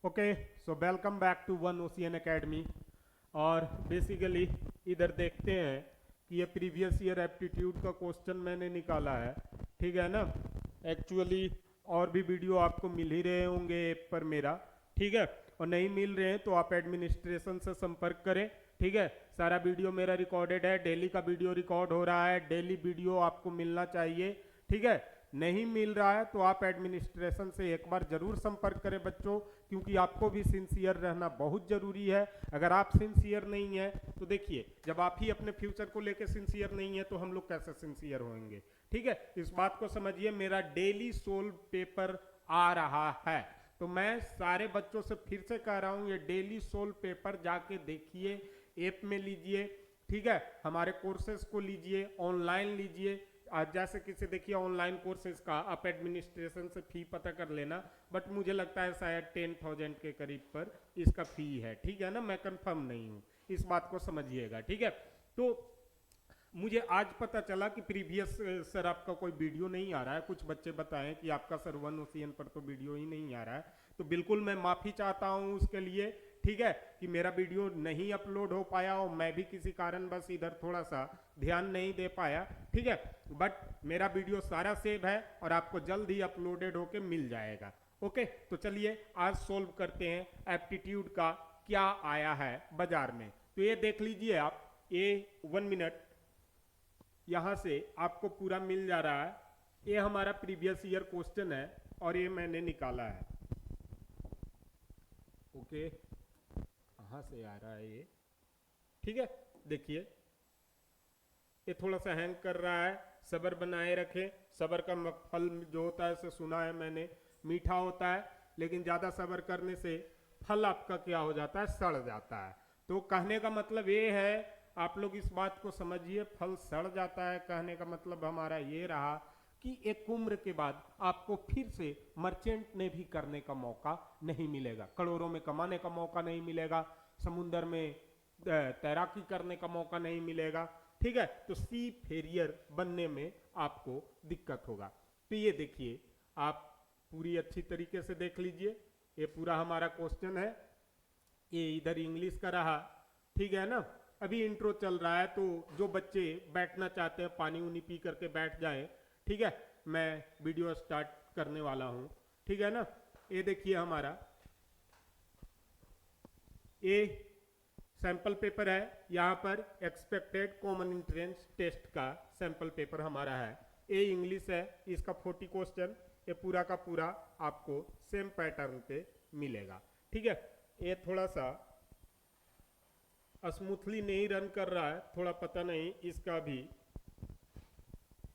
Okay, so welcome back to One Ocean Academy. और basically इधर देखते हैं कि ये प्रीवियस ईयर एप्टीट्यूड का क्वेश्चन मैंने निकाला है, ठीक है ना। एक्चुअली और भी वीडियो आपको मिल ही रहे होंगे ऐप पर मेरा, ठीक है। और नहीं मिल रहे हैं तो आप एडमिनिस्ट्रेशन से संपर्क करें, ठीक है। सारा वीडियो मेरा रिकॉर्डेड है, डेली का वीडियो रिकॉर्ड हो रहा है, डेली वीडियो आपको मिलना चाहिए, ठीक है। नहीं मिल रहा है तो आप एडमिनिस्ट्रेशन से एक बार जरूर संपर्क करें बच्चों, क्योंकि आपको भी सिंसियर रहना बहुत जरूरी है। अगर आप सिंसियर नहीं है तो देखिए, जब आप ही अपने फ्यूचर को लेकर सिंसियर नहीं है तो हम लोग कैसे सिंसियर होंगे, ठीक है। इस बात को समझिए, मेरा डेली सोल्व पेपर आ रहा है, तो मैं सारे बच्चों से फिर से कह रहा हूं, ये डेली सोल्व पेपर जाके देखिए, ऐप में लीजिए, ठीक है। हमारे कोर्सेज को लीजिए, ऑनलाइन लीजिए। आज जैसे किसी देखिए ऑनलाइन कोर्सेज का आप एडमिनिस्ट्रेशन से फी पता कर लेना, बट मुझे लगता है शायद 10,000 के करीब पर इसका फी है, ठीक है ना। मैं कंफर्म नहीं हूँ, इस बात को समझिएगा, ठीक है। तो मुझे आज पता चला कि प्रीवियस सर आपका कोई वीडियो नहीं आ रहा है। कुछ बच्चे बताएं कि आपका सर वन ओशियन पर तो वीडियो ही नहीं आ रहा है, तो बिल्कुल मैं माफ़ी चाहता हूं उसके लिए, ठीक है, कि मेरा वीडियो नहीं अपलोड हो पाया और मैं भी किसी कारण बस इधर थोड़ा सा ध्यान नहीं दे पाया, ठीक है। बट मेरा वीडियो सारा सेव है और आपको जल्द ही अपलोडेड होके मिल जाएगा। ओके, तो चलिए आज सोल्व करते हैं एप्टीट्यूड का क्या आया है बाजार में। तो ये देख लीजिए आप, ये 1 मिनट यहां से आपको पूरा मिल जा रहा है। ये हमारा प्रीवियस ईयर क्वेश्चन है और ये मैंने निकाला है। ओके, कहां से आ रहा है ये, ठीक है। देखिए ये थोड़ा सा हैंग कर रहा है, सब्र बनाए रखें। सब्र का फल जो होता है से सुना है मैंने, मीठा होता है, लेकिन ज़्यादा सब्र करने से फल आपका क्या हो जाता है, सड़ जाता है। तो कहने का मतलब ये है, आप लोग इस बात को समझिए, फल सड़ जाता है। कहने का मतलब हमारा ये रहा कि एक उम्र के बाद आपको फिर से मर्चेंट ने भी करने का मौका नहीं मिलेगा, करोड़ों में कमाने का मौका नहीं मिलेगा, समुंदर में तैराकी करने का मौका नहीं मिलेगा, ठीक है। तो सी फेरियर बनने में आपको दिक्कत होगा। तो ये देखिए, आप पूरी अच्छी तरीके से देख लीजिए, ये पूरा हमारा क्वेश्चन है। ये इधर इंग्लिश का रहा, ठीक है ना। अभी इंट्रो चल रहा है, तो जो बच्चे बैठना चाहते हैं पानी उनी पी करके बैठ जाएं, ठीक है। मैं वीडियो स्टार्ट करने वाला हूं, ठीक है ना। ये देखिए हमारा ये सैंपल पेपर है, यहाँ पर एक्सपेक्टेड कॉमन एंट्रेंस टेस्ट का सैंपल पेपर हमारा है। ये इंग्लिश है, इसका 40 क्वेश्चन, ये पूरा का पूरा आपको सेम पैटर्न पे मिलेगा, ठीक है। ये थोड़ा सा स्मूथली नहीं रन कर रहा है, थोड़ा पता नहीं, इसका भी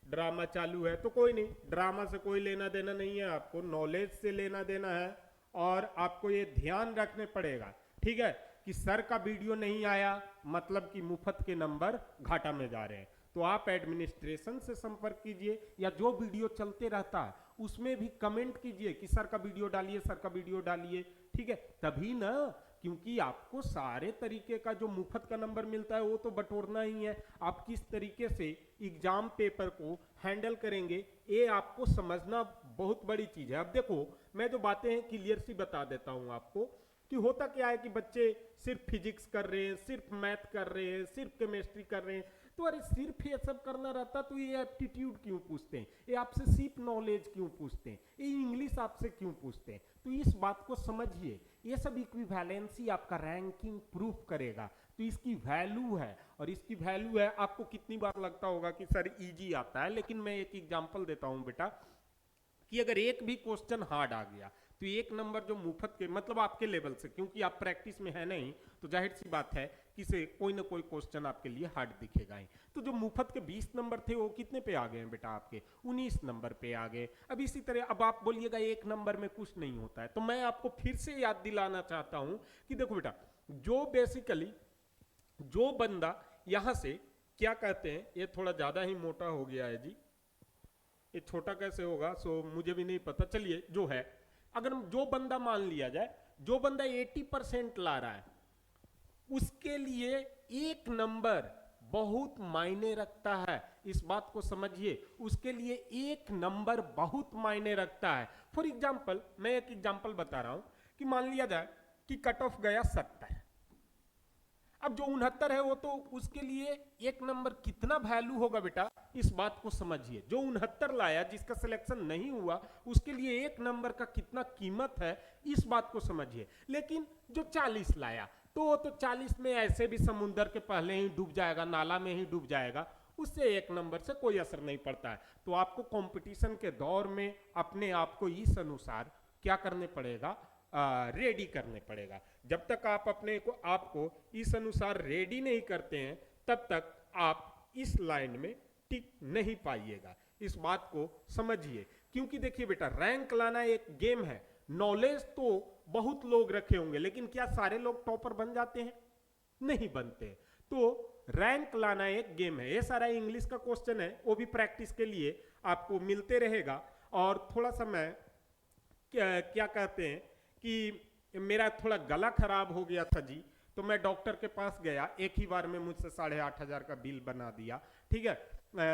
ड्रामा चालू है, तो कोई नहीं, ड्रामा से कोई लेना देना नहीं है, आपको नॉलेज से लेना देना है। और आपको ये ध्यान रखने पड़ेगा, ठीक है, कि सर का वीडियो नहीं आया मतलब कि मुफ्त के नंबर घाटा में जा रहे हैं। तो आप एडमिनिस्ट्रेशन से संपर्क कीजिए, या जो वीडियो चलते रहता है उसमें भी कमेंट कीजिए कि सर का वीडियो डालिए, सर का वीडियो डालिए, ठीक है। तभी ना, क्योंकि आपको सारे तरीके का जो मुफ्त का नंबर मिलता है वो तो बटोरना ही है। आप किस तरीके से एग्जाम पेपर को हैंडल करेंगे, ये आपको समझना बहुत बड़ी चीज है। अब देखो, मैं जो बातें हैं क्लियर सी बता देता हूं आपको, कि होता क्या है कि बच्चे सिर्फ फिजिक्स कर रहे हैं, सिर्फ मैथ कर रहे हैं, सिर्फ केमिस्ट्री कर रहे हैं, तो अरे सिर्फ ये सब करना रहता तो ये एप्टीट्यूड क्यों पूछते हैं, ये आपसे सिर्फ नॉलेज क्यों पूछते हैं, ये इंग्लिश आपसे क्यों पूछते हैं। तो इस बात को समझिए, ये सब इक्विवेलेंसी आपका रैंकिंग प्रूफ करेगा, तो इसकी वैल्यू है। और इसकी वैल्यू है, आपको कितनी बार लगता होगा कि सर इजी आता है, लेकिन मैं एक एग्जांपल देता हूं बेटा, कि अगर एक भी क्वेश्चन हार्ड आ गया तो एक नंबर जो मुफ्त के मतलब आपके लेवल से, क्योंकि आप प्रैक्टिस में है नहीं, तो जाहिर सी बात है कि से कोई ना कोई क्वेश्चन आपके लिए हार्ड दिखेगा ही। तो जो मुफ्त के 20 नंबर थे वो कितने पे आ गए हैं बेटा, आपके 19 नंबर पे आ गए। अब इसी तरह अब आप बोलिएगा एक नंबर में कुछ नहीं होता है, तो मैं आपको फिर से याद दिलाना चाहता हूं कि देखो बेटा, जो बेसिकली जो बंदा यहां से क्या कहते हैं, ये थोड़ा ज्यादा ही मोटा हो गया है जी, ये छोटा कैसे होगा, सो मुझे भी नहीं पता। चलिए जो है, अगर जो बंदा मान लिया जाए, जो बंदा 80% ला रहा है, उसके लिए एक नंबर बहुत मायने रखता है। इस बात को समझिए, उसके लिए एक नंबर बहुत मायने रखता है। फॉर एग्जाम्पल, मैं एक एग्जाम्पल बता रहा हूं कि मान लिया जाए कि कट ऑफ गया 70, अब जो 69 है वो तो उसके लिए एक नंबर कितना वैल्यू होगा बेटा, इस बात को समझिए। जो 69 लाया, जिसका सिलेक्शन नहीं हुआ, उसके लिए एक नंबर का कितना कीमत है, इस बात को समझिए। लेकिन जो 40 लाया तो 40 में ऐसे भी समुद्र के पहले ही डूब जाएगा, नाला में ही डूब जाएगा, उससे एक नंबर से कोई असर नहीं पड़ता है। तो आपको कंपटीशन के दौर में अपने आप को इस अनुसार क्या करने पड़ेगा, रेडी करने पड़ेगा। जब तक आप अपने को आपको इस अनुसार रेडी नहीं करते हैं, तब तक आप इस लाइन में टिक नहीं पाइएगा। इस बात को समझिए, क्योंकि देखिए बेटा, रैंक लाना एक गेम है। नॉलेज तो बहुत लोग रखे होंगे, लेकिन क्या सारे लोग टॉपर बन जाते हैं? नहीं बनते। तो रैंक लाना एक गेम है। ये सारा इंग्लिश का क्वेश्चन है, वो भी प्रैक्टिस के लिए आपको मिलते रहेगा। और थोड़ा सा मैं क्या कहते हैं कि मेरा थोड़ा गला खराब हो गया था जी, तो मैं डॉक्टर के पास गया, एक ही बार में मुझसे 8,500 का बिल बना दिया। ठीक है,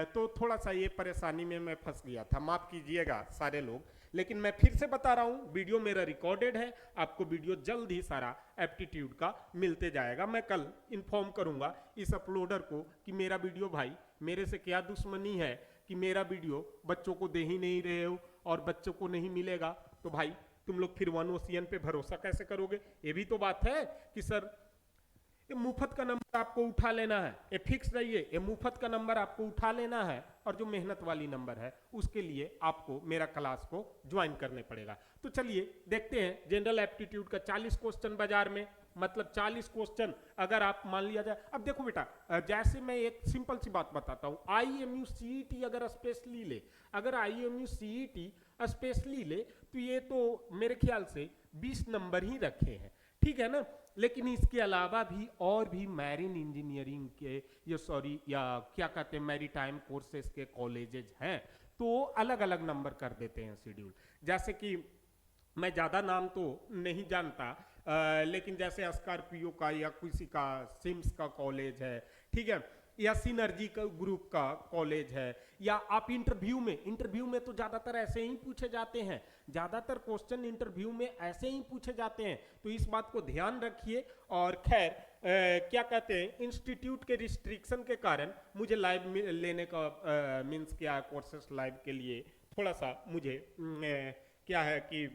तो थोड़ा सा ये परेशानी में मैं फंस गया था, माफ कीजिएगा सारे लोग। लेकिन मैं फिर से बता रहा हूँ, वीडियो मेरा रिकॉर्डेड है, आपको वीडियो जल्द ही सारा एप्टीट्यूड का मिलते जाएगा। मैं कल इन्फॉर्म करूंगा इस अपलोडर को कि मेरा वीडियो भाई, मेरे से क्या दुश्मनी है कि मेरा वीडियो बच्चों को दे ही नहीं रहे हो और बच्चों को नहीं मिलेगा, तो भाई तुम लोग फिर वन ओशियन पे भरोसा कैसे करोगे? ये भी तो बात है कि सर ये मुफ्त का नंबर आपको उठा लेना है, ये फिक्स रहिए, ये मुफ्त का नंबर आपको उठा लेना है, और जो मेहनत वाली नंबर है उसके लिए आपको मेरा क्लास को ज्वाइन करने पड़ेगा। तो चलिए देखते हैं, जनरल एप्टीट्यूड का 40 क्वेश्चन बाजार में, मतलब 40 क्वेश्चन अगर आप मान लिया जाए। अब देखो बेटा, जैसे मैं एक सिंपल सी बात बताता हूँ, IMU CET अगर स्पेशली ले, अगर IMU CET स्पेशली ले, तो ये तो मेरे ख्याल से 20 नंबर ही रखे हैं, ठीक है ना। लेकिन इसके अलावा भी और भी मैरीन इंजीनियरिंग के या क्या कहते हैं मैरीटाइम कोर्सेज के कॉलेजेज हैं, तो अलग अलग नंबर कर देते हैं शेड्यूल। जैसे कि मैं ज़्यादा नाम तो नहीं जानता, लेकिन जैसे स्कॉर्पियो का या किसी का सिम्स का कॉलेज है, ठीक है, या सिनर्जी का ग्रुप का कॉलेज है, या आप इंटरव्यू में तो ज़्यादातर ऐसे ही पूछे जाते हैं, ज़्यादातर क्वेश्चन इंटरव्यू में ऐसे ही पूछे जाते हैं, तो इस बात को ध्यान रखिए। और खैर क्या कहते हैं, इंस्टीट्यूट के रिस्ट्रिक्शन के कारण मुझे लाइव लेने का मीन्स क्या, कोर्सेस लाइव के लिए थोड़ा सा मुझे क्या है कि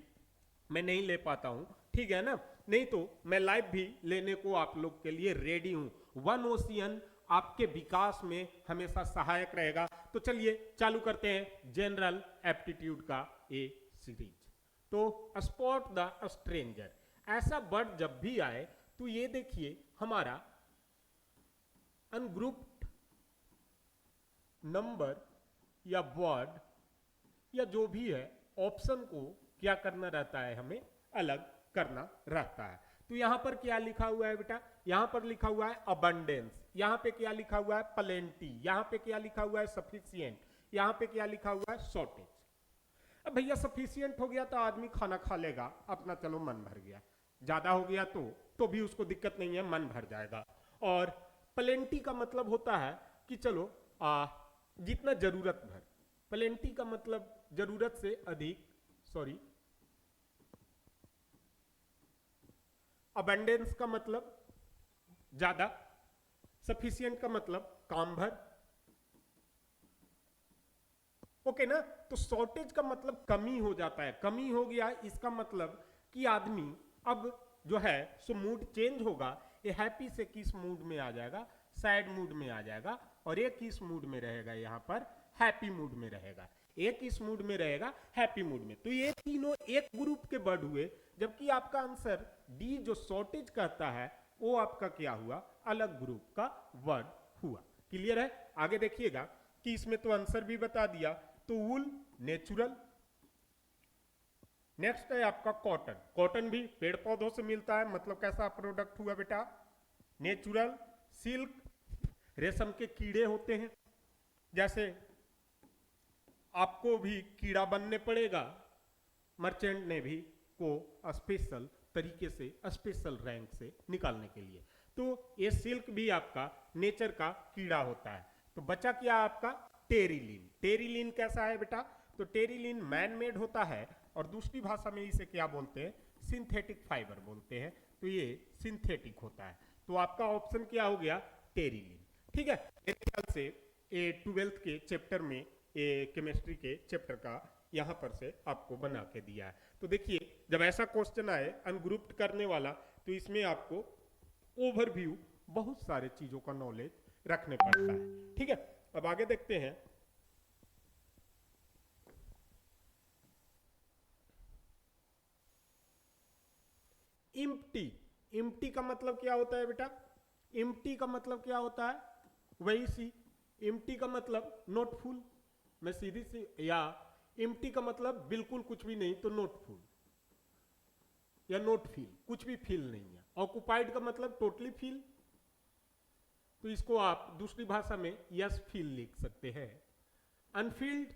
मैं नहीं ले पाता हूँ, ठीक है ना। नहीं तो मैं लाइव भी लेने को आप लोग के लिए रेडी हूँ। वन ओशियन आपके विकास में हमेशा सहायक रहेगा। तो चलिए चालू करते हैं जनरल एप्टीट्यूड का ए सीरीज। तो स्पॉट द स्ट्रेंजर, ऐसा वर्ड जब भी आए तो ये देखिए हमारा अनग्रुप्ड नंबर या वर्ड या जो भी है, ऑप्शन को क्या करना रहता है, हमें अलग करना रहता है। तो यहां पर क्या लिखा हुआ है बेटा, यहां पर लिखा हुआ है अबंडेंस, यहां पे क्या लिखा हुआ है प्लेंटी, यहां पे क्या लिखा हुआ है सफिशिएंट, यहां पे क्या लिखा हुआ है शॉर्टेज। अब भैया सफिशिएंट हो गया तो आदमी खाना खा लेगा अपना, चलो मन भर गया, ज्यादा हो गया तो भी उसको दिक्कत नहीं है, मन भर जाएगा। और प्लेंटी का मतलब होता है कि चलो जितना जरूरत भर, प्लेंटी का मतलब जरूरत से अधिक, सॉरी, अबंडेंस का मतलब ज्यादा, सफिशिएंट का मतलब काम भर, ओके ना। तो शॉर्टेज का मतलब कमी हो जाता है, कमी हो गया, इसका मतलब कि आदमी अब जो है सो मूड चेंज होगा, ये हैप्पी से किस मूड में आ जाएगा, सैड मूड में आ जाएगा, और ये किस मूड में रहेगा, यहाँ पर हैप्पी मूड में रहेगा, एक इस मूड में रहेगा, हैप्पी मूड में। तो ये तीनों एक ग्रुप के वर्ड हुए, जबकि आपका आंसर डी जो शॉर्टेज कहता है वो आपका क्या हुआ, अलग ग्रुप का वर्ड हुआ। क्लियर है? आगे देखिएगा कि इसमें तो आंसर भी बता दिया। तो वूल नेचुरल, नेक्स्ट है आपका कॉटन, कॉटन भी पेड़ पौधों से मिलता है, मतलब कैसा प्रोडक्ट हुआ बेटा, नेचुरल। सिल्क, रेशम के कीड़े होते हैं, जैसे आपको भी कीड़ा बनने पड़ेगा, मर्चेंट ने भी को स्पेशल तरीके से, स्पेशल रैंक से निकालने के लिए। तो ये सिल्क भी आपका नेचर का कीड़ा होता है। तो बचा क्या आपका, टेरिलिन। टेरिलिन कैसा है बेटा, तो टेरिलिन मैन मेड होता है, और दूसरी भाषा में इसे क्या बोलते हैं, सिंथेटिक फाइबर बोलते हैं, तो ये सिंथेटिक होता है। तो आपका ऑप्शन क्या हो गया, टेरिलिन। ठीक है, मेरे ख्याल से ये 12th के चैप्टर में, ये केमिस्ट्री के चैप्टर का यहाँ पर से आपको बना के दिया है। तो देखिए, जब ऐसा क्वेश्चन आए अनग्रुप्ड करने वाला, तो इसमें आपको ओवरव्यू बहुत सारे चीजों का नॉलेज रखने पड़ता है। ठीक है, अब आगे देखते हैं। इम्प्टी, इम्प्टी का मतलब क्या होता है बेटा, इम्प्टी का मतलब क्या होता है, वही सी, इम्प्टी का मतलब नॉट फुल, मैं सीधी सी, या इम्प्टी का मतलब बिल्कुल कुछ भी नहीं, तो नॉट फुल या नॉट फील, कुछ भी फील नहीं है। ऑक्युपाइड का मतलब टोटली फील, तो इसको आप दूसरी भाषा में यस फील लिख सकते हैं। अनफील्ड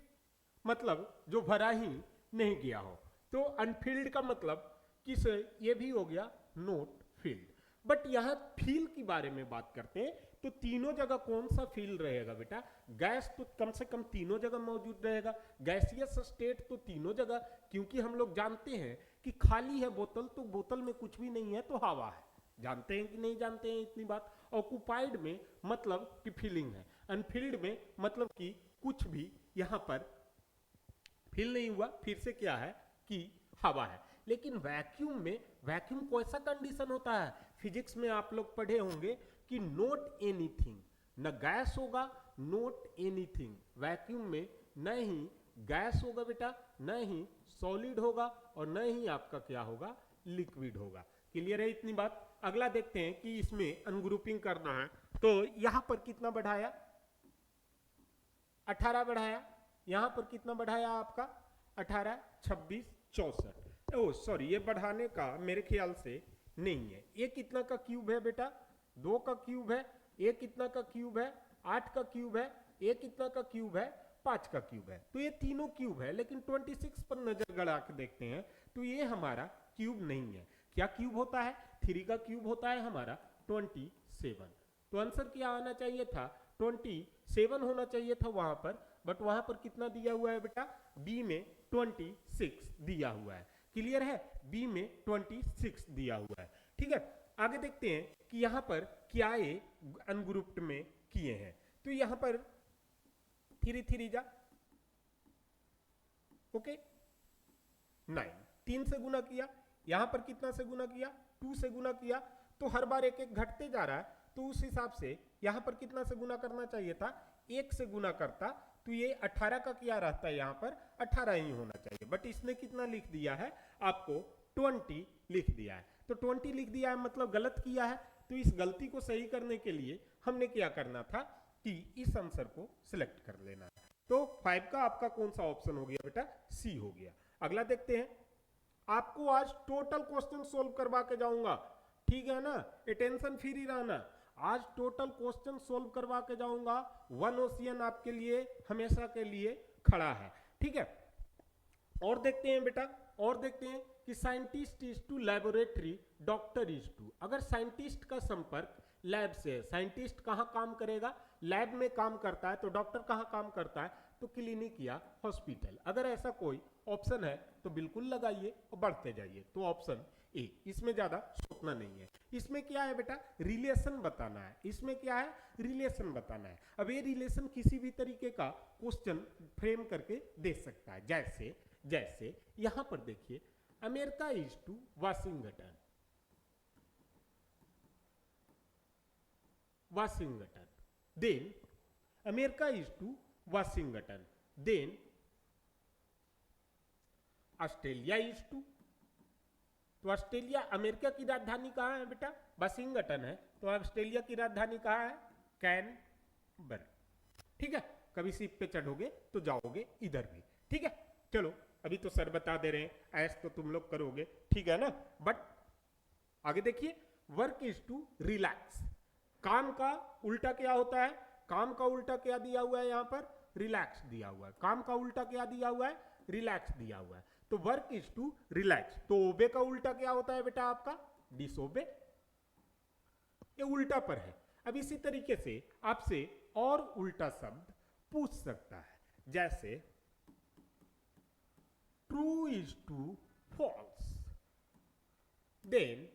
मतलब जो भरा ही नहीं गया हो, तो अनफील्ड का मतलब किस, ये भी हो गया नॉट फील्ड। बट यहां फील की बारे में बात करते हैं, तो तीनों जगह कौन सा फील रहेगा बेटा, गैस तो कम से कम तीनों जगह मौजूद रहेगा, गैसियस स्टेट तो तीनों जगह, क्योंकि हम लोग जानते हैं कि खाली है बोतल तो बोतल में कुछ भी नहीं है तो हवा है, जानते हैं कि नहीं जानते हैं इतनी बात। ऑक्युपाइड में मतलब कि फीलिंग है, अनफील्ड में मतलब कि कुछ भी यहां पर फील नहीं हुआ, फिर से क्या है कि हवा है। लेकिन वैक्यूम में, वैक्यूम को ऐसा कंडीशन होता है, फिजिक्स में आप लोग पढ़े होंगे कि नॉट एनीथिंग, न गैस होगा नॉट एनीथिंग, वैक्यूम में न ही गैस होगा बेटा, न ही सॉलिड होगा, और न ही आपका क्या होगा, लिक्विड होगा। क्लियर है इतनी बात। अगला देखते हैं कि इसमें अनग्रुपिंग करना है, तो यहां पर कितना बढ़ाया, 18 बढ़ाया, यहां पर कितना बढ़ाया आपका 18, 26, 64। ओ सॉरी, ये बढ़ाने का मेरे ख्याल से नहीं है। ये कितना का क्यूब है बेटा, 2 का क्यूब है। ये कितना का क्यूब है, 8 का क्यूब है। ये कितना का क्यूब है, 5 का क्यूब है। तो ये तीनों क्यूब है, लेकिन 26 पर नजर गड़ा के देखते हैं तो ये हमारा क्यूब नहीं है। क्या क्यूब होता है, 3 का क्यूब होता है हमारा 27। तो आंसर क्या आना चाहिए था, 27 होना चाहिए था वहां पर, बट वहां पर कितना दिया हुआ है बेटा, बी में 26 दिया हुआ है। क्लियर है, बी में 26 दिया हुआ है। ठीक है, आगे देखते हैं कि यहां पर क्या ये अनग्रुप्ड में किए हैं। तो यहां पर 3 3 जा, ओके 9, 3 से गुना किया, यहां पर कितना से गुना किया, 2 से गुना किया, तो हर बार एक एक घटते जा रहा है, तो उस हिसाब से यहां पर कितना से गुना करना चाहिए था, 1 से गुना करता, तो ये 18 का क्या रहता है, यहां पर 18 ही होना चाहिए। बट इसने कितना लिख दिया है, आपको 20 लिख दिया है। तो 20 लिख दिया है मतलब गलत किया है। तो इस गलती को सही करने के लिए हमने क्या करना था कि इस आंसर को सिलेक्ट कर लेना है। तो 5 का आपका कौन सा ऑप्शन हो गया बेटा, सी हो गया। अगला देखते हैं, आपको आज टोटल क्वेश्चन सोल्व करवा के जाऊंगा, ठीक है ना, टेंशन फ्री रहना। आज टोटल क्वेश्चन सोल्व करवा के जाऊंगा, वन ओशियन आपके लिए हमेशा के लिए खड़ा है। ठीक है, और देखते हैं बेटा, और देखते हैं कि scientist is to laboratory, doctor is to. अगर साइंटिस्ट का संपर्क लैब से है, साइंटिस्ट कहां काम करेगा, लैब में काम करता है, तो डॉक्टर कहां काम करता है, तो क्लिनिक या हॉस्पिटल। अगर ऐसा कोई ऑप्शन है तो बिल्कुल लगाइए और बढ़ते जाइए। तो ऑप्शन ए, इसमें ज्यादा सोचना नहीं है। इसमें क्या है बेटा, रिलेशन बताना है। इसमें क्या है, रिलेशन बताना है। अब ये रिलेशन किसी भी तरीके का क्वेश्चन फ्रेम करके दे सकता है। जैसे जैसे यहां पर देखिए, America is to Washington, Washington, then America is to Washington, then Australia is to. तो ऑस्ट्रेलिया, अमेरिका की राजधानी कहां है बेटा, वाशिंगटन है, तो ऑस्ट्रेलिया की राजधानी कहां है, कैनबरा। ठीक है, कभी शिप पे चढ़ोगे तो जाओगे इधर भी। ठीक है, चलो अभी तो सर बता दे रहे हैं, ऐस तो तुम लोग करोगे, ठीक है ना। बट आगे देखिए, वर्क इज टू रिलैक्स, काम का उल्टा क्या होता है, काम का उल्टा क्या दिया हुआ है, यहां पर रिलैक्स दिया हुआ है। काम का उल्टा क्या दिया हुआ है, रिलैक्स दिया हुआ है। तो वर्क इज टू रिलैक्स, तो ओबे का उल्टा क्या होता है बेटा आपका, डिसोबे, ये उल्टा पर है। अब इसी तरीके से आपसे और उल्टा शब्द पूछ सकता है, जैसे true is to false, then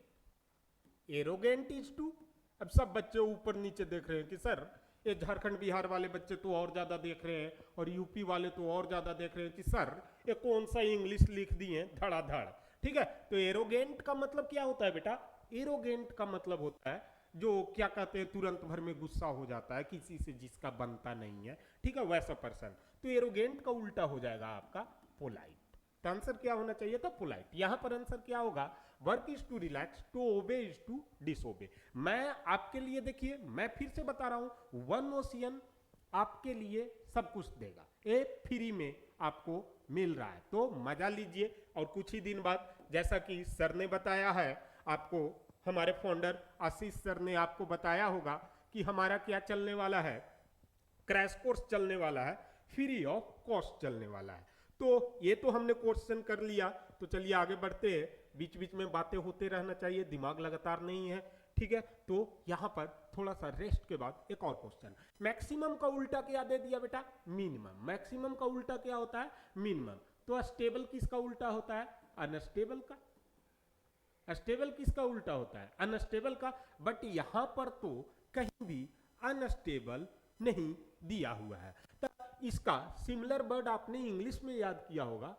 arrogant is to. अब सब बच्चे ऊपर नीचे देख रहे हैं कि सर ये झारखंड बिहार वाले बच्चे तो और ज्यादा देख रहे हैं और यूपी वाले तो और ज्यादा देख रहे हैं कि सर ये कौन सा इंग्लिश लिख दिए धड़ाधड़। ठीक है, तो एरोगेंट का मतलब क्या होता है बेटा? एरोगेंट का मतलब होता है जो क्या कहते हैं तुरंत भर में गुस्सा हो जाता है किसी से जिसका बनता नहीं है। ठीक है, वैसा पर्सन। तो एरोगेंट का उल्टा हो जाएगा आपका पोलाइट। तो आंसर क्या होना चाहिए था? पोलाइट। यहां पर आंसर क्या होगा? Work is to relax, to obey is to disobey. मैं आपके लिए, देखिए मैं फिर से बता रहा हूं, वन ओशियन आपके लिए सब कुछ देगा, ये फ्री में आपको मिल रहा है, तो मजा लीजिए। और कुछ ही दिन बाद, जैसा कि सर ने बताया है आपको, हमारे फाउंडर आशीष सर ने आपको बताया होगा कि हमारा क्या चलने वाला है, क्रैश कोर्स चलने वाला है, फ्री ऑफ कॉस्ट चलने वाला है। तो ये तो हमने क्वेश्चन कर लिया, तो चलिए आगे बढ़ते हैं। बीच बीच में बातें होते रहना चाहिए, दिमाग लगातार नहीं है। ठीक है, तो यहां पर थोड़ा सा रेस्ट के बाद एक और क्वेश्चन। मैक्सिमम का उल्टा क्या दे दिया बेटा? मिनिमम। मैक्सिमम का उल्टा क्या होता है? मिनिमम। तो स्टेबल किसका उल्टा होता है? अनस्टेबल का। स्टेबल किसका उल्टा होता है? अनस्टेबल का। बट यहां पर तो कहीं भी अनस्टेबल नहीं दिया हुआ है। तो इसका सिमिलर वर्ड आपने इंग्लिश में याद किया होगा,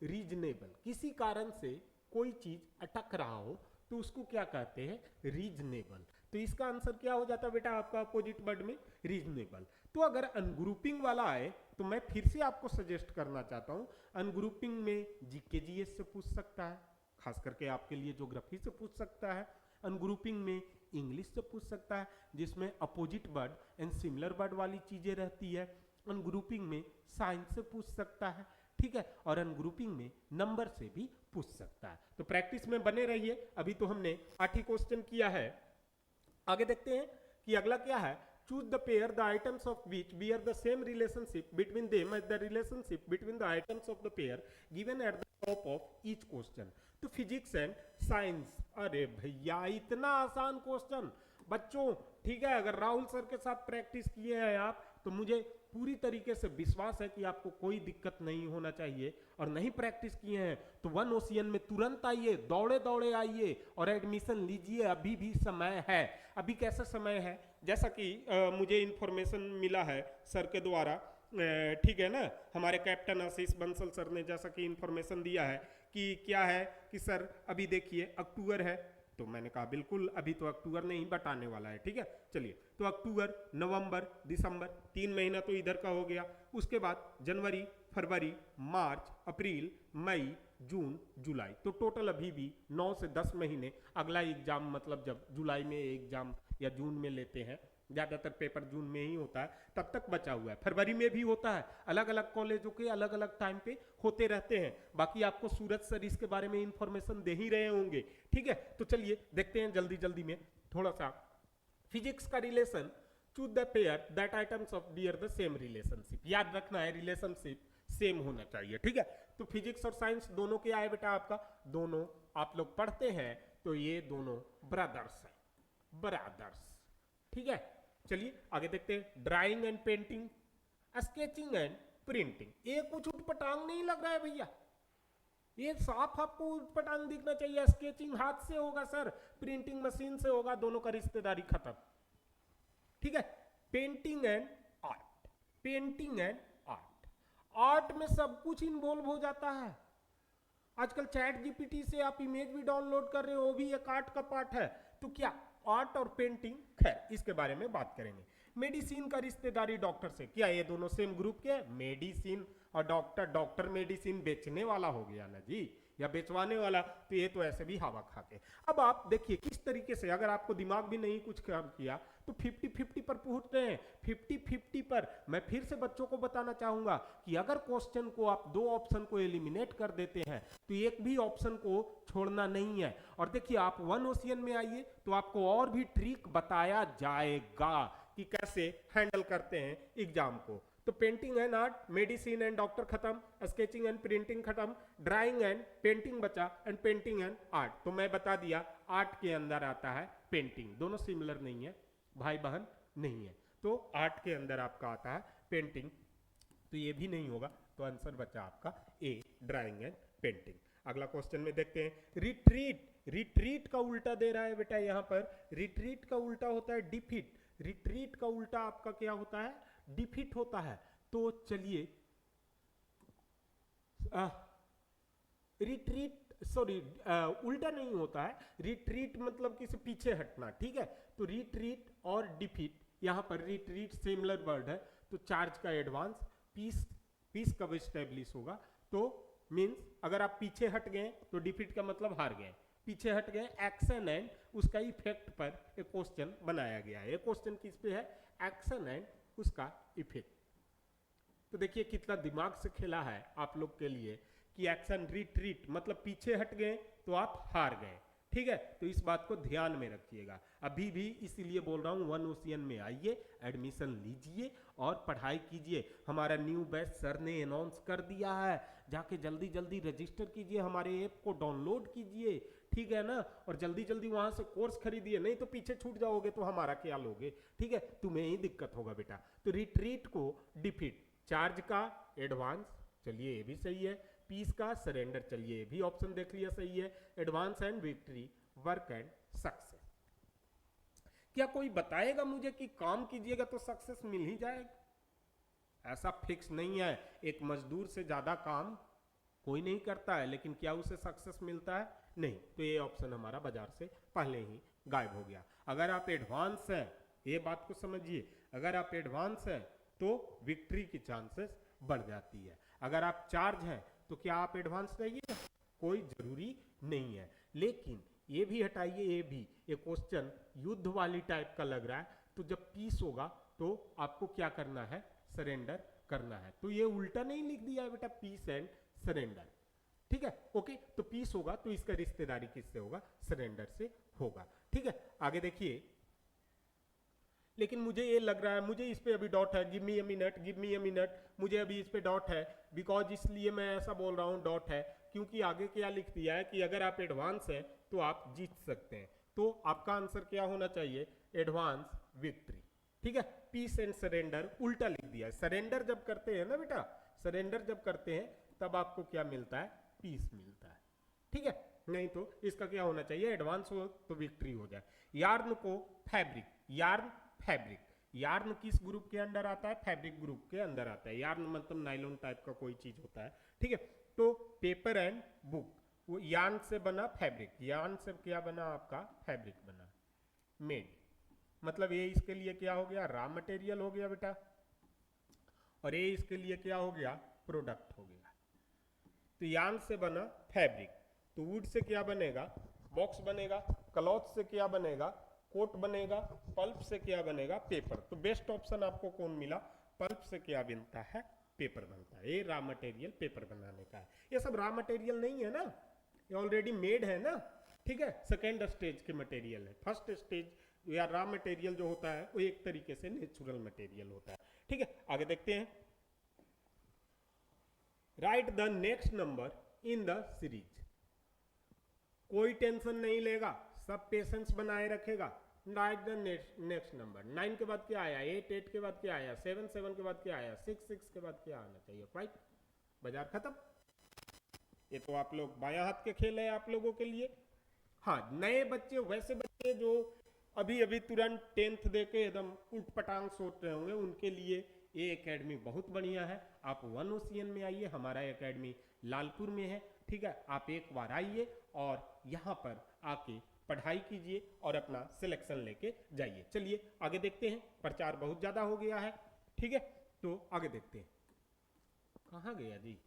रीजनेबल। किसी कारण से कोई चीज अटक रहा हो तो उसको क्या कहते हैं? रीजनेबल। तो इसका आंसर क्या हो जाता है बेटा आपका अपोजिट वर्ड में? रीजनेबल। तो अगर अनग्रुपिंग वाला आए तो मैं फिर से आपको सजेस्ट करना चाहता हूं, अनग्रुपिंग में जीके जीएस से पूछ सकता है, खास करके आपके लिए ज्योग्राफी से पूछ सकता है। अनग्रुपिंग में इंग्लिश से पूछ सकता है, जिसमें opposite word and similar word वाली चीजें रहती है। अनग्रुपिंग में साइंस से पूछ सकता है। ठीक है, और अनग्रुपिंग में नंबर से भी पूछ सकता है। तो प्रैक्टिस में बने रहिए। अभी तो हमने 8 ही क्वेश्चन किया है। आगे देखते हैं कि अगला क्या है। Choose the pair the items of which bear the same relationship between them as the relationship between the items of the pair given at the top of each question. तो फिजिक्स एंड साइंस, अरे भैया इतना आसान question बच्चों। ठीक है, अगर Rahul sir के साथ प्रैक्टिस किए हैं आप तो मुझे पूरी तरीके से विश्वास है कि आपको कोई दिक्कत नहीं होना चाहिए। और नहीं प्रैक्टिस किए हैं तो वन ओशियन में तुरंत आइए, दौड़े दौड़े आइए और एडमिशन लीजिए, अभी भी समय है। अभी कैसा समय है? जैसा कि मुझे इंफॉर्मेशन मिला है सर के द्वारा, ठीक है ना, हमारे कैप्टन आशीष बंसल सर ने जैसा कि इंफॉर्मेशन दिया है कि क्या है कि सर अभी देखिए अक्टूबर है, तो मैंने कहा बिल्कुल अभी तो अक्टूबर नहीं बट आने वाला है। ठीक है, चलिए, तो अक्टूबर, नवंबर, दिसंबर, 3 महीना तो इधर का हो गया। उसके बाद जनवरी, फरवरी, मार्च, अप्रैल, मई, जून, जुलाई, तो टोटल अभी भी 9 से 10 महीने। अगला एग्जाम मतलब जब जुलाई में एग्जाम या जून में लेते हैं, ज्यादातर पेपर जून में ही होता है, तब तक बचा हुआ है। फरवरी में भी होता है, अलग अलग कॉलेजों के अलग अलग टाइम पे होते रहते हैं। बाकी आपको सूरज सर इसके बारे में इंफॉर्मेशन दे ही रहे होंगे। ठीक है, तो चलिए देखते हैं जल्दी जल्दी में थोड़ा सा फिजिक्स का relation. Choose the pair that items of beer the same relationship. याद रखना है रिलेशनशिप सेम होना चाहिए। ठीक है, तो फिजिक्स और साइंस दोनों के आए बेटा आपका, दोनों आप लोग पढ़ते हैं तो ये दोनों ब्रदर्स हैं, ब्रदर्स। ठीक है, चलिए आगे देखते हैं। Drawing and painting, sketching and printing. ये कुछ उटपटांग नहीं लग रहा है भैया, ये साफ आपको उटपटांग दिखना चाहिए। स्केचिंग हाथ से होगा सर, प्रिंटिंग मशीन से होगा, दोनों का रिश्तेदारी खत्म। ठीक है, painting and art, painting and art. Art में सब कुछ इन्वॉल्व हो जाता है। आजकल चैट जीपीटी से आप इमेज भी डाउनलोड कर रहे हो, वो भी एक आर्ट का पार्ट है। तो क्या आर्ट और पेंटिंग, खैर इसके बारे में बात करेंगे। मेडिसिन का रिश्तेदारी डॉक्टर से, क्या ये दोनों सेम ग्रुप के? मेडिसिन और डॉक्टर, डॉक्टर मेडिसिन बेचने वाला हो गया ना जी, या बेचवाने वाला, तो ये तो ऐसे भी हवा खाते। अब आप देखिए किस तरीके से, अगर आपको दिमाग भी नहीं कुछ काम किया तो 50-50 पर पहुंच रहे हैं। 50-50 पर मैं फिर से बच्चों को बताना चाहूंगा कि अगर क्वेश्चन को आप 2 ऑप्शन को एलिमिनेट कर देते हैं तो एक भी ऑप्शन को छोड़ना नहीं है। और देखिए आप वन ओशियन में आइए तो आपको और भी ट्रिक बताया जाएगा कि कैसे हैंडल करते हैं एग्जाम को। तो painting and art, medicine and doctor खत्म, स्केचिंग एंड प्रिंटिंग खत्म, ड्राइंग एंड पेंटिंग बचा, एंड पेंटिंग एंड आर्ट। तो मैं बता दिया आर्ट के अंदर आता है पेंटिंग। दोनों सिमिलर नहीं है, भाई बहन नहीं है, तो आर्ट के अंदर आपका आता है पेंटिंग, तो ये भी नहीं होगा। तो आंसर बचा आपका ए, ड्राइंग एंड पेंटिंग। अगला क्वेश्चन में देखते हैं रिट्रीट। रिट्रीट का उल्टा दे रहा है बेटा यहाँ पर, रिट्रीट का उल्टा होता है डिफीट। रिट्रीट का उल्टा आपका क्या होता है, डिफीट होता है। तो चलिए रिट्रीट, सॉरी उल्टा नहीं होता है, रिट्रीट मतलब किसी पीछे हटना, ठीक है। तो रिट्रीट और डिफीट, यहां पर रिट्रीट सिमिलर वर्ड है, तो चार्ज का एडवांस, पीस पीस कब स्टेब्लिश होगा, तो मींस अगर आप पीछे हट गए तो डिफीट का मतलब हार गए, पीछे हट गए एक्शन एंड उसका इफेक्ट पर एक क्वेश्चन बनाया गया है। ये क्वेश्चन किस पे है, एक्शन एंड उसका इफेक्ट। तो देखिए कितना दिमाग से खेला है आप लोग के लिए कि एक्शन रिट्रीट मतलब पीछे हट गए तो आप हार गए, ठीक है। तो इस बात को ध्यान में रखिएगा। अभी भी इसीलिए बोल रहा हूँ वन ओशियन में आइए, एडमिशन लीजिए और पढ़ाई कीजिए। हमारा न्यू बैच सर ने अनाउंस कर दिया है, जाके जल्दी जल्दी रजिस्टर कीजिए, हमारे ऐप को डाउनलोड कीजिए, ठीक है ना। और जल्दी जल्दी वहां से कोर्स खरीदिए, नहीं तो पीछे छूट जाओगे तो हमारा क्या लोगे, ठीक है, तुम्हें ही दिक्कत होगा बेटा। तो रिट्रीट को डिफीट, चार्ज का एडवांस, चलिए ये भी सही है, पीस का सरेंडर, चलिए ये भी ऑप्शन देख लिया सही है, advance and victory, work and success. क्या कोई बताएगा मुझे कि काम कीजिएगा तो सक्सेस मिल ही जाएगा? ऐसा फिक्स नहीं है। एक मजदूर से ज्यादा काम कोई नहीं करता है, लेकिन क्या उसे सक्सेस मिलता है? नहीं। तो ये ऑप्शन हमारा बाजार से पहले ही गायब हो गया। अगर आप एडवांस हैं, ये बात को समझिए, अगर आप एडवांस हैं तो विक्ट्री की चांसेस बढ़ जाती है। अगर आप चार्ज हैं तो क्या आप एडवांस रहिएगा? कोई जरूरी नहीं है। लेकिन ये भी हटाइए, ये भी ये क्वेश्चन युद्ध वाली टाइप का लग रहा है, तो जब पीस होगा तो आपको क्या करना है, सरेंडर करना है। तो ये उल्टा नहीं लिख दिया है बेटा, पीस एंड सरेंडर, ठीक है, ओके। तो पीस होगा तो इसका रिश्तेदारी किससे होगा, सरेंडर से होगा, ठीक है। आगे देखिए, लेकिन मुझे ये लग रहा है, मुझे इस पे अभी डॉट है, give me a minute, give me a minute, मुझे अभी इस पे डॉट है, बिकॉज इसलिए मैं ऐसा बोल रहा हूँ डॉट है, क्योंकि आगे क्या लिख दिया है कि अगर आप एडवांस हैं तो आप जीत सकते हैं। तो आपका आंसर क्या होना चाहिए, एडवांस विक्ट्री, ठीक है। पीस एंड सरेंडर उल्टा लिख दिया है। सरेंडर जब करते हैं ना बेटा, सरेंडर जब करते हैं तब आपको क्या मिलता है, पीस मिलता है, ठीक है। नहीं तो इसका क्या होना चाहिए, एडवांस हो तो विक्ट्री हो जाए। यार्न को फैब्रिक, यार्न फैब्रिक, यार्न किस ग्रुप के अंदर आता है, फैब्रिक ग्रुप के अंदर आता है। यार्न मतलब नायलॉन टाइप का कोई चीज होता है, ठीक है। तो पेपर एंड बुक, वो यार्न से बना फैब्रिक, यार्न से क्या बना आपका, फैब्रिक बना, मेड, मतलब ये इसके लिए क्या हो गया, रॉ मटेरियल हो गया बेटा, और ये इसके लिए क्या हो गया, प्रोडक्ट हो गया। तो यार्न से बना फैब्रिक, तो वुड से क्या बनेगा, बॉक्स बनेगा, क्लॉथ से क्या बनेगा, कोट बनेगा, पल्प से क्या बनेगा, पेपर। तो बेस्ट ऑप्शन आपको कौन मिला, पल्प से क्या बनता है, पेपर बनता है। ये रॉ मटेरियल पेपर बनाने का है। ये सब रॉ मटेरियल नहीं है ना, ये ऑलरेडी मेड है ना, ठीक है। सेकेंड स्टेज के मटेरियल है। फर्स्ट स्टेज या रॉ मटेरियल जो होता है वो एक तरीके से नेचुरल मटेरियल होता है, ठीक है। आगे देखते हैं, right the next number in the series. कोई टेंशन नहीं लेगा, सब पेशेंस बनाए रखेगा। राइट द नेक्स्ट नंबर, 9 के बाद क्या आया, 8 8 के बाद क्या आया, 7 7 के बाद क्या आया, 6 6 के बाद क्या आना चाहिए, राइट। बाजार खत्म। ये तो आप लोग बायां हाथ के खेल है आप लोगों के लिए। हाँ, नए बच्चे, वैसे बच्चे जो अभी अभी तुरंत 10th दे के एकदम उठ पटांग सोच रहे होंगे, उनके लिए ये एकेडमी बहुत बढ़िया है। आप वन ओशियन में आइए, हमारा एकेडमी लालपुर में है, ठीक है। आप एक बार आइए और यहाँ पर आके पढ़ाई कीजिए और अपना सिलेक्शन लेके जाइए। चलिए आगे देखते हैं, प्रचार बहुत ज्यादा हो गया है, ठीक है। तो आगे देखते हैं, कहाँ गया जी,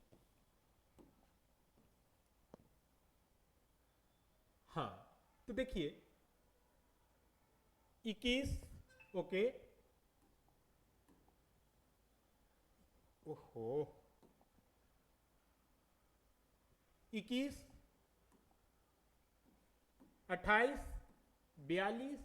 हाँ। तो देखिए 21, ओके, ओहो 21, 28, 42,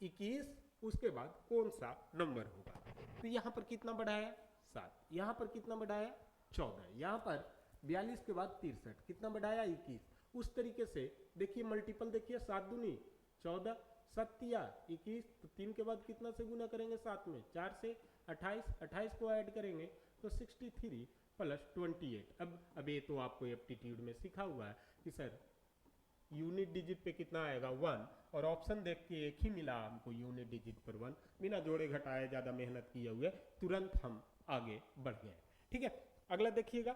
21, उसके बाद कौन सा नंबर होगा। तो यहां पर कितना बढ़ाया, 7, यहां पर कितना बढ़ाया, 14, यहां पर 42 के बाद 63, कितना बढ़ाया, 21। उस तरीके से देखिए मल्टीपल देखिए, 7 दूनी 14, 7 21, तो 3 के बाद कितना से गुना करेंगे, 7 में 4 से 28, 28 को ऐड करेंगे तो 63 प्लस 28। अब ये तो आपको एप्टीट्यूड में सीखा हुआ है, कि सर यूनिट डिजिट पे कितना आएगा 1, और ऑप्शन देख के एक ही मिला हमको यूनिट डिजिट पर 1, बिना जोड़े घटाए ज़्यादा मेहनत किए हुए तुरंत हम आगे बढ़ गए। ठीक है, अगला देखिएगा,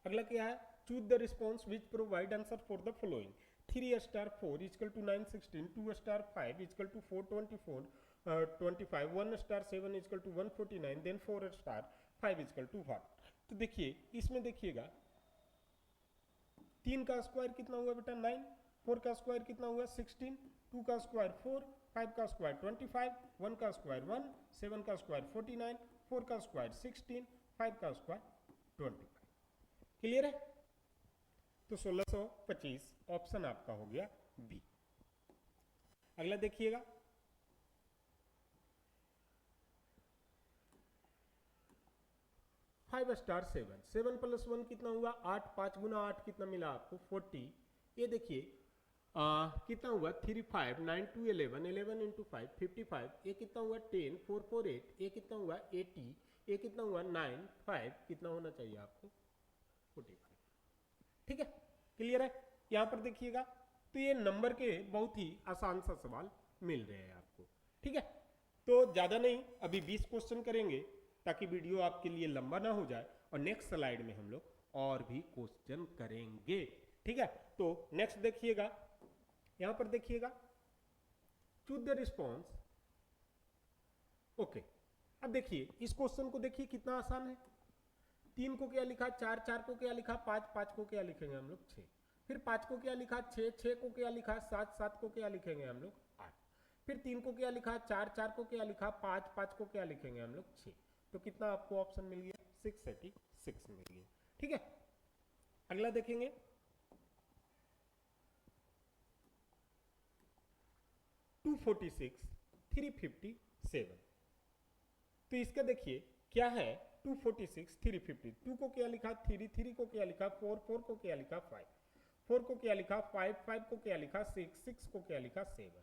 अगला क्या है, choose the response which provide answer for the following. 3 star 4 equal to 916, 2 star 5 equal to 424, 25, 1 star 7 equal to 149, then 4 star 5 equal to 1। तो देखिए इसमें देखिएगा 3 का स्क्वायर कितना हुआ बेटा 9, 4 का स्क्वायर कितना हुआ 16, 2 का स्क्वायर 4, 5 का स्क्वायर 25, 1 का स्क्वायर 1, 7 का स्क्वायर 49, 4 का स्क्वायर 16, 5 का स्क्वायर 25। क्लियर है? तो 1625 ऑप्शन आपका हो गया बी। अगला देखिएगा, 5 स्टार 7, 7 प्लस 1 कितना हुआ 8, 5 गुना 8 कितना मिला आपको 40। ये देखिए कितना हुआ 3, 5, 9, 2, 11, 11 इंटू 5 55, ये कितना हुआ 10, 4, 4, 8, ये कितना हुआ 80, ये कितना हुआ 9, 5 कितना होना चाहिए आपको 45। ठीक है, क्लियर है? यहाँ पर देखिएगा तो ये नंबर के बहुत ही आसान सा सवाल मिल रहे हैं आपको। ठीक है, तो ज़्यादा नहीं, अभी 20 क्वेश्चन करेंगे ताकि वीडियो आपके लिए लंबा ना हो जाए, और नेक्स्ट स्लाइड में हम लोग और भी क्वेश्चन करेंगे। ठीक है, तो नेक्स्ट देखिएगा, यहां पर देखिएगा चूज द रिस्पॉन्स। ओके, अब देखिए इस क्वेश्चन को देखिए कितना आसान है। 3 को क्या लिखा 4, 4 को क्या लिखा 5, 5 को क्या लिखेंगे हम लोग 6, फिर 5 को क्या लिखा 6, 6 को क्या लिखा 7, 7 को क्या लिखेंगे हम लोग 8, फिर 3 को क्या लिखा 4, 4 को क्या लिखा 5, 5 को क्या लिखेंगे हम लोग 6। तो कितना आपको ऑप्शन मिल गया 686 मिल गया। ठीक है, अगला देखेंगे, टू 46, 357। तो इसका देखिए क्या है 246, 350, 2 को क्या लिखा 3, 3 को क्या लिखा 4, 4 को क्या लिखा 5, 4 को क्या लिखा 5, 5 को क्या लिखा 6, 6 को क्या लिखा 7।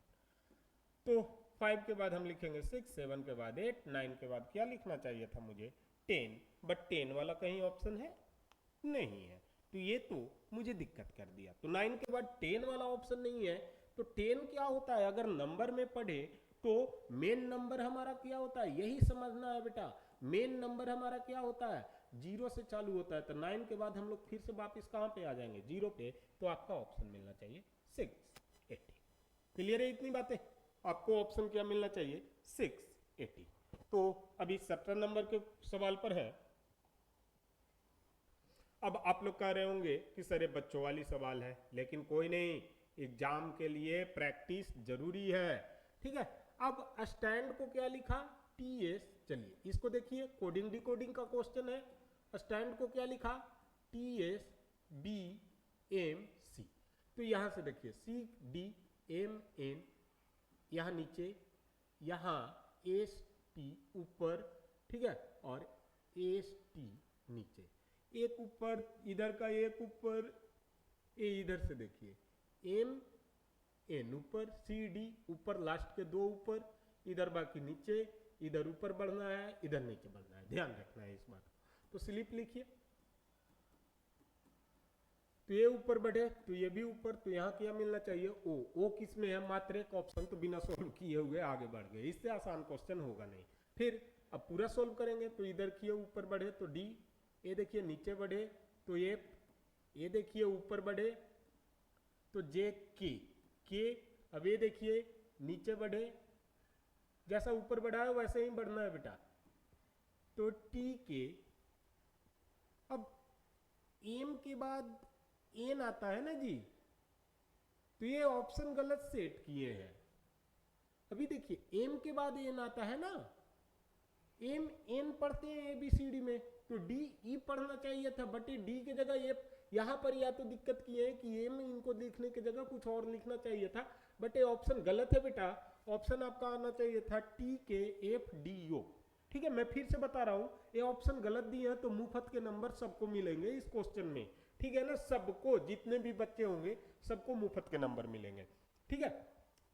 तो 5 के बाद हम लिखेंगे 6, 7 के बाद 8, 9 के बाद क्या लिखना चाहिए था मुझे 10, बट 10 वाला कहीं ऑप्शन है नहीं है, तो ये तो मुझे दिक्कत कर दिया। तो 9 के बाद 10 वाला ऑप्शन नहीं है, तो 10 क्या होता है अगर नंबर में पढ़े तो मेन नंबर हमारा क्या होता है, यही समझना है बेटा। मेन नंबर हमारा क्या होता है 0 से चालू होता है, तो 9 के बाद हम लोग फिर से वापस कहाँ पे आ जाएंगे 0 पे, तो आपका ऑप्शन मिलना चाहिए 680। क्लियर है इतनी बातें? आपको ऑप्शन क्या मिलना चाहिए 680। तो अभी 17 नंबर के सवाल पर है। अब आप लोग कह रहे होंगे कि सर ये बच्चों वाली सवाल है, लेकिन कोई नहीं, एग्जाम के लिए प्रैक्टिस जरूरी है। ठीक है, अब स्टैंड को क्या लिखा टीएस, चलिए इसको देखिए कोडिंग डिकोडिंग का क्वेश्चन है। स्टैंड को क्या लिखा टीएस बी एम सी, तो यहां से देखिए सी डी एम एन यहाँ नीचे, यहाँ एस टी ऊपर, ठीक है, और एस टी नीचे, एक ऊपर इधर का एक ऊपर, ए इधर से देखिए एम एन ऊपर, सी डी ऊपर, लास्ट के 2 ऊपर, इधर बाकी नीचे, इधर ऊपर बढ़ना है इधर नीचे बढ़ना है, ध्यान रखना है इस बात को। तो स्लिप लिखिए, तो ये ऊपर बढ़े तो ये भी ऊपर, तो यहाँ क्या मिलना चाहिए ओ, ओ किस में है मात्र एक ऑप्शन, तो बिना सोल्व किए हुए आगे बढ़ गए, इससे आसान क्वेश्चन होगा नहीं। फिर अब पूरा सोल्व करेंगे, तो इधर किए ऊपर बढ़े तो डी, ये देखिए नीचे बढ़े तो ये देखिए ऊपर बढ़े तो जे के, अब ये देखिए नीचे बढ़े, जैसा ऊपर बढ़ा है वैसे ही बढ़ना है बेटा, तो टी के। अब एम के बाद एन आता है ना जी, तो ये ऑप्शन गलत सेट किए हैं। अभी देखिए एम के बाद एन आता है ना, एम एन पढ़ते हैं एबीसीडी में, तो डी ई पढ़ना चाहिए था, बट ये डी की जगह ये यहां पर या तो दिक्कत की है कि एम इनको लिखने की जगह कुछ और लिखना चाहिए था, बट ये ऑप्शन गलत है बेटा। ऑप्शन आपका आना चाहिए था टी के एफ डी ओ। ठीक है, मैं फिर से बता रहा हूं, ये ऑप्शन गलत दिए हैं, तो मुफ्त के नंबर सबको मिलेंगे इस क्वेश्चन में। ठीक है ना, सबको, जितने भी बच्चे होंगे सबको मुफ्त के नंबर मिलेंगे। ठीक है,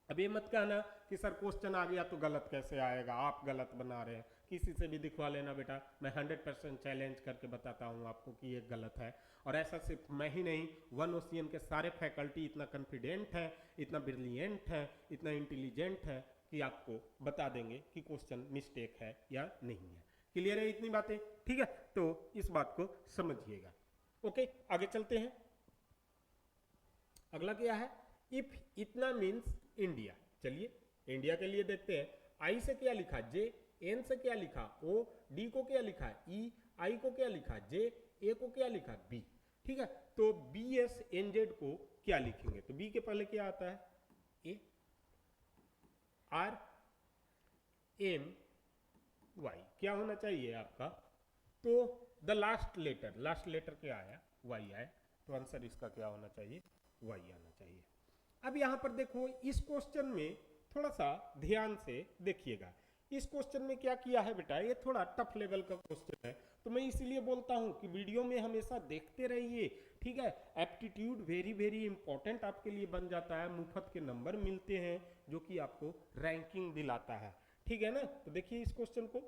अब ये मत कहना कि सर क्वेश्चन आ गया तो गलत कैसे आएगा, आप गलत बना रहे हैं। किसी से भी दिखवा लेना बेटा, मैं 100% चैलेंज करके बताता हूँ आपको कि ये गलत है। और ऐसा सिर्फ मैं ही नहीं, वन ओशियन के सारे फैकल्टी इतना कॉन्फिडेंट है, इतना ब्रिलियंट है, इतना इंटेलिजेंट है कि आपको बता देंगे कि क्वेश्चन मिस्टेक है या नहीं है। क्लियर है इतनी बातें? ठीक है, तो इस बात को समझिएगा। ओके, आगे चलते हैं। अगला क्या है? इफ इतना मीन्स इंडिया। चलिए इंडिया के लिए देखते हैं। आई से क्या लिखा? जे। एन से क्या लिखा? ओ। डी को क्या लिखा? ई। आई को क्या लिखा? जे। ए को क्या लिखा? बी। ठीक है, तो बी एस एन जेड को क्या लिखेंगे? तो बी के पहले क्या आता है? A R M Y. क्या होना चाहिए आपका? तो द लास्ट लेटर क्या आया? वाई आया। तो आंसर इसका क्या होना चाहिए? वाई आना चाहिए। अब यहां पर देखो, इस क्वेश्चन में थोड़ा सा ध्यान से देखिएगा। इस क्वेश्चन में क्या किया है बेटा, ये थोड़ा टफ लेवल का क्वेश्चन है, तो मैं इसीलिए बोलता हूं कि वीडियो में हमेशा देखते रहिए। ठीक है, एप्टीट्यूड वेरी वेरी इंपॉर्टेंट आपके लिए बन जाता है, मुफ्त के नंबर मिलते हैं जो कि आपको रैंकिंग दिलाता है। ठीक है ना? तो देखिए इस क्वेश्चन को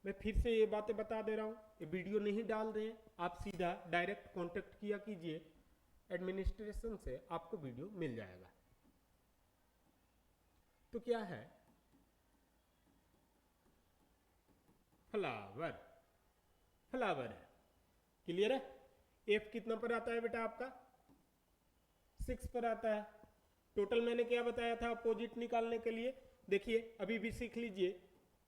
मैं फिर से ये बातें बता दे रहा हूं, ये वीडियो नहीं डाल रहे हैं, आप सीधा डायरेक्ट कांटेक्ट किया कीजिए एडमिनिस्ट्रेशन से, आपको वीडियो मिल जाएगा। तो क्या है? फ्लावर। फ्लावर है। क्लियर है? एफ कितना पर आता है बेटा आपका? 6 पर आता है। टोटल मैंने क्या बताया था अपोजिट निकालने के लिए? देखिए अभी भी सीख लीजिए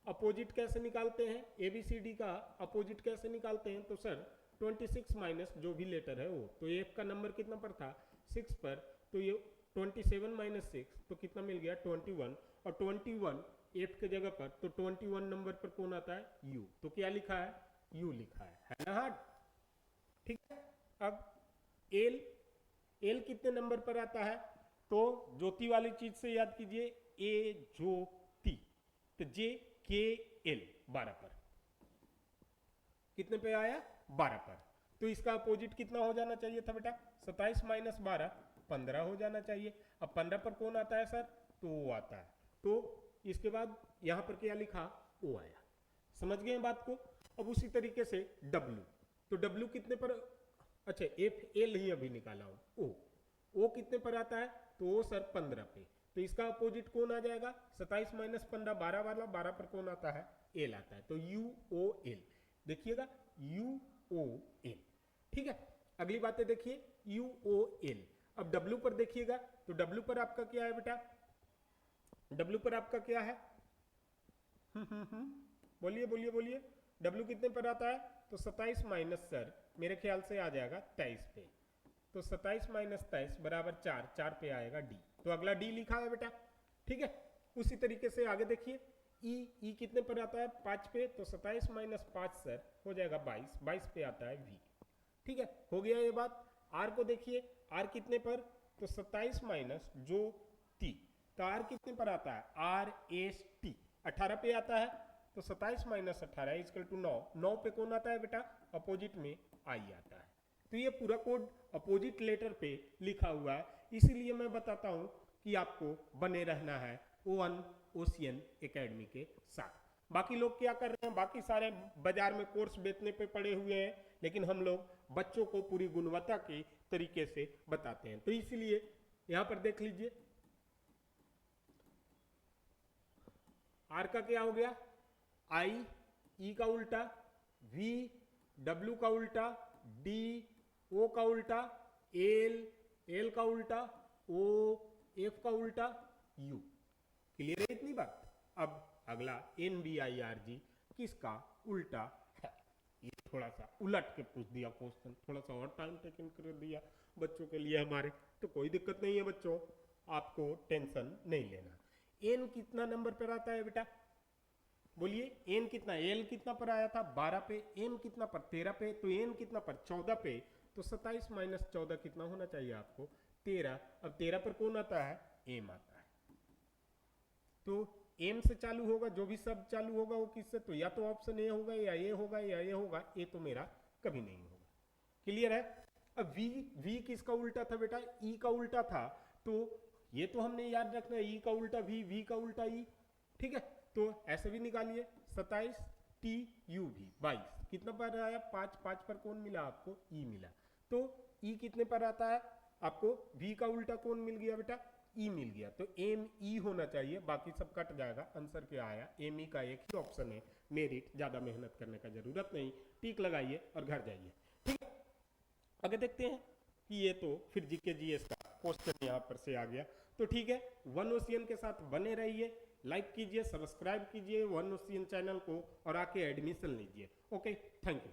अपोजिट कैसे निकालते हैं। एबीसीडी का अपोजिट कैसे निकालते हैं? तो सर 26 माइनस जो भी लेटर है वो, तो एफ का नंबर कितना पर था? 6 पर, तो ये 27 माइनस 6 तो कितना मिल गया? 21। और 21 एफ के जगह पर, तो 21 नंबर पर कौन आता है? यू। तो क्या लिखा है? यू लिखा है ना हार्ड? ठीक है, अब एल। एल कितने नंबर पर आता है? तो ज्योति वाली चीज से याद कीजिए, ए ज्योति, तो जे के एल 12 पर। कितने पे आया? 12 पर। तो इसका अपोजिट कितना हो जाना चाहिए था बेटा? 27 माइनस 12 15 हो जाना चाहिए। अब 15 पर कौन आता है सर? तो ओ आता है। तो इसके बाद यहां पर क्या लिखा? ओ आया। समझ गए बात को? अब उसी तरीके से डब्ल्यू, तो डब्ल्यू कितने पर? अच्छा एफ एल ही अभी निकाला हूं। ओ कितने पर आता है? तो ओ सर 15 पे। तो इसका अपोजिट कौन आ जाएगा? 27 माइनस 15 12 वाला, 12 पर कौन आता है? एल आता है। तो यू ओ एल, देखिएगा यू ओ एल। ठीक है, अगली बातें देखिए यू ओ एल। अब डब्ल्यू पर देखिएगा, तो डब्ल्यू पर आपका क्या है बेटा? डब्ल्यू पर आपका क्या है? बोलिए बोलिए बोलिए, डब्ल्यू कितने पर आता है? तो 27 माइनस सर मेरे ख्याल से आ जाएगा 23 पे। तो 27 माइनस 23 बराबर 4, 4 पे आएगा डी। तो अगला डी लिखा है बेटा। ठीक है, उसी तरीके से आगे देखिए ई कितने पर आता है? 5 पे। तो 27 माइनस 5 सर हो जाएगा 22, 22 पे आता है वी। ठीक है, हो गया ये बात। आर को देखिए, आर कितने पर? तो 27 माइनस जो टी, तो आर कितने पर आता है? आर एस टी 18 पे आता है। तो 27 माइनस 18 इजकल टू 9। 9 पे कौन आता है बेटा? अपोजिट में आई आता है। तो ये पूरा कोड अपोजिट लेटर पे लिखा हुआ है, इसीलिए मैं बताता हूं कि आपको बने रहना है वन ओशियन एकेडमी के साथ। बाकी लोग क्या कर रहे हैं? बाकी सारे बाजार में कोर्स बेचने पे पड़े हुए हैं, लेकिन हम लोग बच्चों को पूरी गुणवत्ता के तरीके से बताते हैं। तो इसीलिए यहां पर देख लीजिए, आर का क्या हो गया? आई, ई का उल्टा, वी, डब्ल्यू का उल्टा, डी, ओ का उल्टा, एल, एल का उल्टा, ओ, एफ का उल्टा, यू। क्लियर है इतनी बात? अब अगला N B I R G किसका उल्टा है? ये थोड़ा सा उलट के पूछ दिया क्वेश्चन, थोड़ा सा और टाइम टेकन कर दिया बच्चों के लिए हमारे, तो कोई दिक्कत नहीं है बच्चों, आपको टेंशन नहीं लेना। एन कितना नंबर पर आता है बेटा? बोलिए एन कितना? एल कितना पर आया था? 12 पे। एम कितना पर? 13 पे। तो एन कितना पर? 14 पे। तो 27 माइनस 14 कितना होना चाहिए आपको? 13। अब 13 पर कौन आता है? एम आता है। तो एम से चालू होगा, जो भी शब्द चालू होगा वो किससे? तो या तो ऑप्शन ए होगा, या ये होगा, या ये होगा। ए तो मेरा कभी नहीं होगा। क्लियर है? अब वी किसका उल्टा था बेटा? ई का उल्टा था। तो ये तो हमने याद रखना है, ई का उल्टा वी का उल्टा ई, ठीक है। तो ऐसे भी निकालिए 27 टी यू भी 22, कितना पर आया 5, 5 पर कौन मिला आपको, ई मिला। तो ई कितने पर आता है आपको, वी का उल्टा कौन मिल गया बेटा, ई मिल गया। तो एम ई होना चाहिए, बाकी सब कट जाएगा। आंसर क्या आया, एम ई का एक ही ऑप्शन है मेरिट, ज्यादा मेहनत करने का जरूरत नहीं। टिक लगाइए और घर जाइए, ठीक है। आगे देखते हैं कि ये तो फिर जीके जीएस का क्वेश्चन यहाँ पर से आ गया। तो ठीक है, वन ओशियन के साथ बने रहिए, लाइक कीजिए, सब्सक्राइब कीजिए वन ओशियन चैनल को और आके एडमिशन लीजिए। Okay, thank you.